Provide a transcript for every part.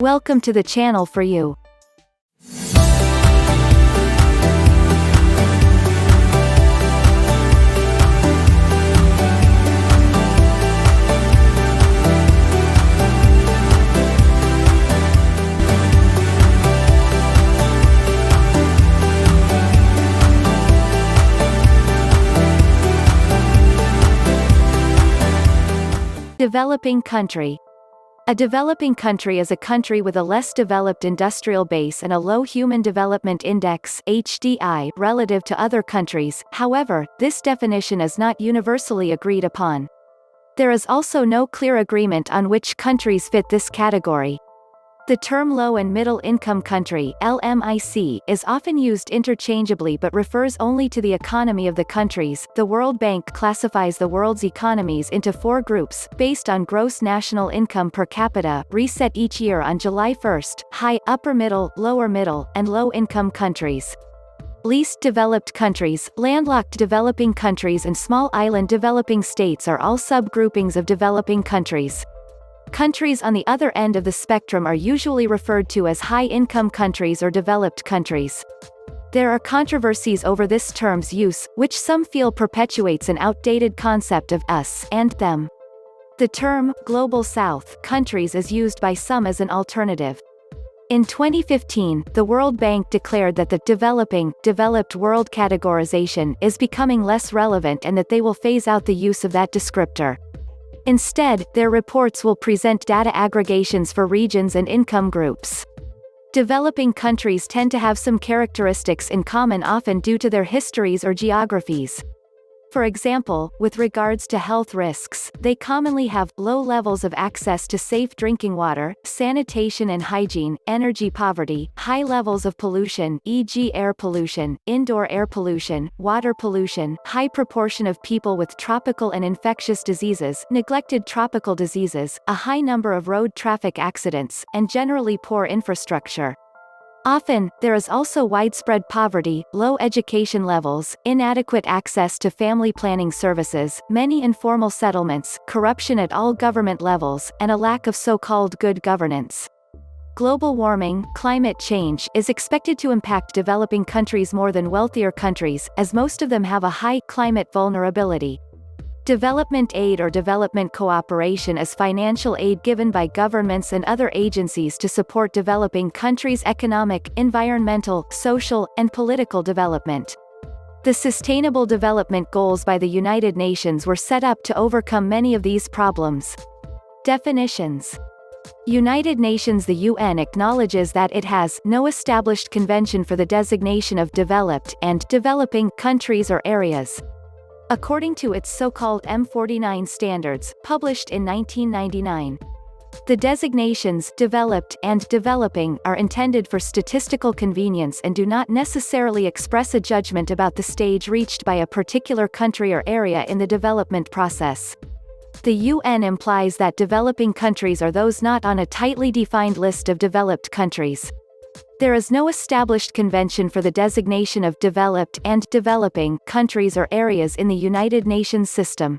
Welcome to the channel for you. Developing country. A developing country is a country with a less developed industrial base and a low Human Development Index (HDI) relative to other countries. However, this definition is not universally agreed upon. There is also no clear agreement on which countries fit this category. The term low and middle income country (LMIC) is often used interchangeably but refers only to the economy of the countries. The World Bank classifies the world's economies into four groups, based on gross national income per capita, reset each year on July 1: high, upper middle, lower middle, and low income countries. Least developed countries, landlocked developing countries and small island developing states are all subgroupings of developing countries. Countries on the other end of the spectrum are usually referred to as high-income countries or developed countries. There are controversies over this term's use, which some feel perpetuates an outdated concept of us and them. The term Global South countries is used by some as an alternative. In 2015, the World Bank declared that the developed world categorization is becoming less relevant and that they will phase out the use of that descriptor. Instead, their reports will present data aggregations for regions and income groups. Developing countries tend to have some characteristics in common, often due to their histories or geographies. For example, with regards to health risks, they commonly have low levels of access to safe drinking water, sanitation and hygiene, energy poverty, high levels of pollution, e.g. air pollution, indoor air pollution, water pollution, high proportion of people with tropical and infectious diseases, neglected tropical diseases, a high number of road traffic accidents, and generally poor infrastructure. Often, there is also widespread poverty, low education levels, inadequate access to family planning services, many informal settlements, corruption at all government levels, and a lack of so-called good governance. Global warming, climate change, is expected to impact developing countries more than wealthier countries, as most of them have a high climate vulnerability. Development aid or development cooperation is financial aid given by governments and other agencies to support developing countries' economic, environmental, social, and political development. The Sustainable Development Goals by the United Nations were set up to overcome many of these problems. Definitions. United Nations. The UN acknowledges that it has no established convention for the designation of developed and developing countries or areas. According to its so-called M49 standards, published in 1999. The designations developed and developing are intended for statistical convenience and do not necessarily express a judgment about the stage reached by a particular country or area in the development process. The UN implies that developing countries are those not on a tightly defined list of developed countries. There is no established convention for the designation of developed and developing countries or areas in the United Nations system.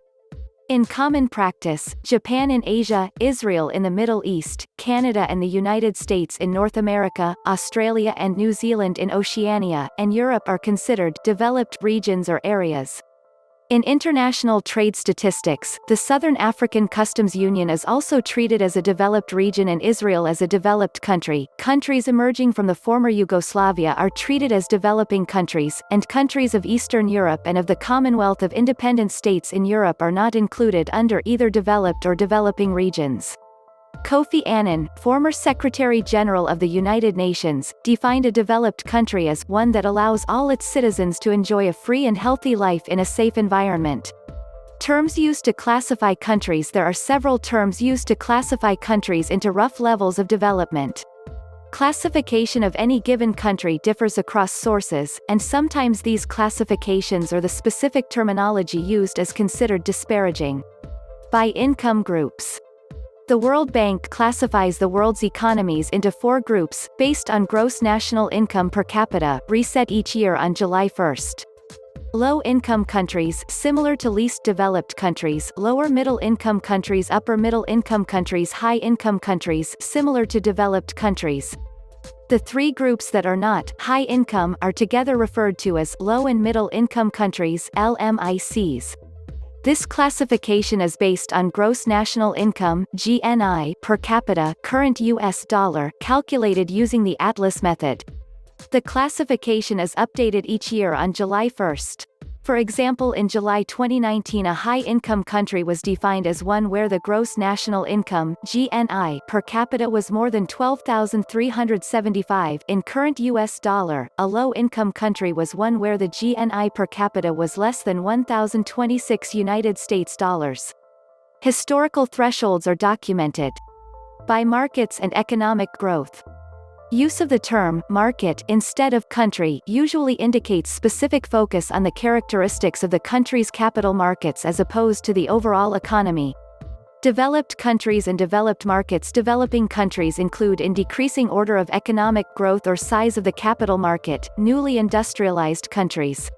In common practice, Japan in Asia, Israel in the Middle East, Canada and the United States in North America, Australia and New Zealand in Oceania, and Europe are considered developed regions or areas. In international trade statistics, the Southern African Customs Union is also treated as a developed region and Israel as a developed country. Countries emerging from the former Yugoslavia are treated as developing countries, and countries of Eastern Europe and of the Commonwealth of Independent States in Europe are not included under either developed or developing regions. Kofi Annan, former Secretary-General of the United Nations, defined a developed country as one that allows all its citizens to enjoy a free and healthy life in a safe environment. Terms used to classify countries. There are several terms used to classify countries into rough levels of development. Classification of any given country differs across sources, and sometimes these classifications or the specific terminology used is considered disparaging. By income groups. The World Bank classifies the world's economies into four groups, based on gross national income per capita, reset each year on July 1. Low-income countries, similar to least developed countries, lower middle-income countries, upper middle-income countries, high-income countries, similar to developed countries. The three groups that are not high income are together referred to as low and middle income countries, LMICs. This classification is based on gross national income (GNI) per capita, current US dollar, calculated using the Atlas method. The classification is updated each year on July 1. For example, in July 2019, a high-income country was defined as one where the gross national income (GNI) per capita was more than $12,375 in current US dollar. A low-income country was one where the GNI per capita was less than $1,026 United States dollars. Historical thresholds are documented by markets and economic growth. Use of the term market instead of country usually indicates specific focus on the characteristics of the country's capital markets as opposed to the overall economy. Developed countries and developed markets. Developing countries include in decreasing order of economic growth or size of the capital market, newly industrialized countries.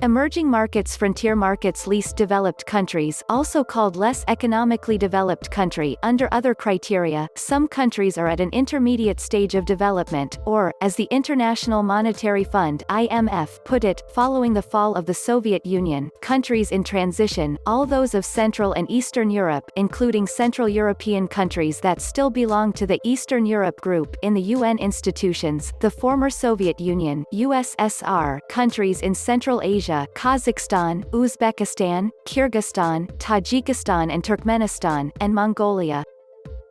Emerging markets. Frontier markets. Least developed countries, also called less economically developed country. Under other criteria, some countries are at an intermediate stage of development, or, as the International Monetary Fund (IMF) put it, following the fall of the Soviet Union, countries in transition. All those of Central and Eastern Europe, including Central European countries that still belong to the Eastern Europe group in the UN institutions, the former Soviet Union (USSR), countries in Central Asia, Kazakhstan, Uzbekistan, Kyrgyzstan, Tajikistan and Turkmenistan, and Mongolia.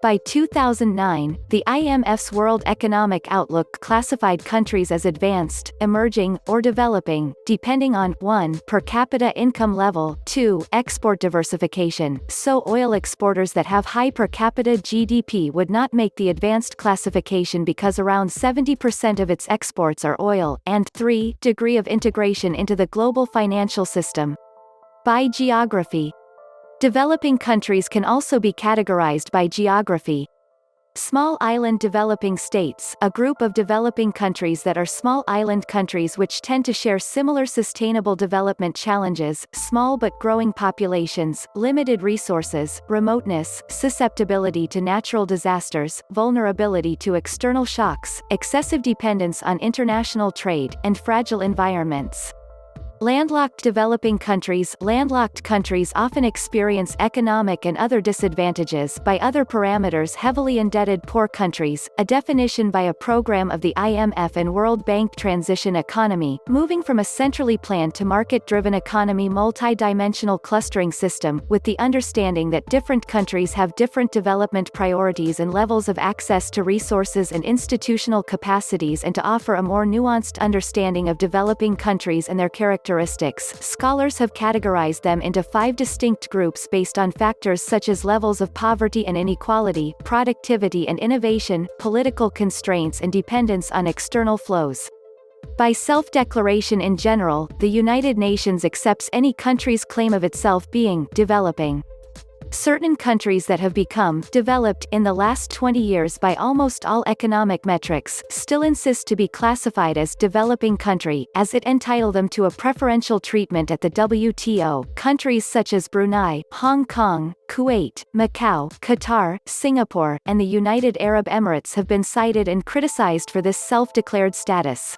By 2009, the IMF's World Economic Outlook classified countries as advanced, emerging, or developing, depending on 1. Per capita income level, 2. Export diversification, so oil exporters that have high per capita GDP would not make the advanced classification because around 70% of its exports are oil, and 3. Degree of integration into the global financial system. By geography. Developing countries can also be categorized by geography. Small island developing states, a group of developing countries that are small island countries which tend to share similar sustainable development challenges, small but growing populations, limited resources, remoteness, susceptibility to natural disasters, vulnerability to external shocks, excessive dependence on international trade, and fragile environments. Landlocked developing countries. Landlocked countries often experience economic and other disadvantages by other parameters. Heavily indebted poor countries, a definition by a program of the IMF and World Bank. Transition economy, moving from a centrally planned to market-driven economy. Multi-dimensional clustering system, with the understanding that different countries have different development priorities and levels of access to resources and institutional capacities, and to offer a more nuanced understanding of developing countries and their characteristics. Scholars have categorized them into 5 distinct groups based on factors such as levels of poverty and inequality, productivity and innovation, political constraints and dependence on external flows. By self-declaration in general, the United Nations accepts any country's claim of itself being developing. Certain countries that have become developed in the last 20 years by almost all economic metrics still insist to be classified as developing country, as it entitle them to a preferential treatment at the WTO. Countries such as Brunei, Hong Kong, Kuwait, Macau, Qatar, Singapore, and the United Arab Emirates have been cited and criticized for this self-declared status.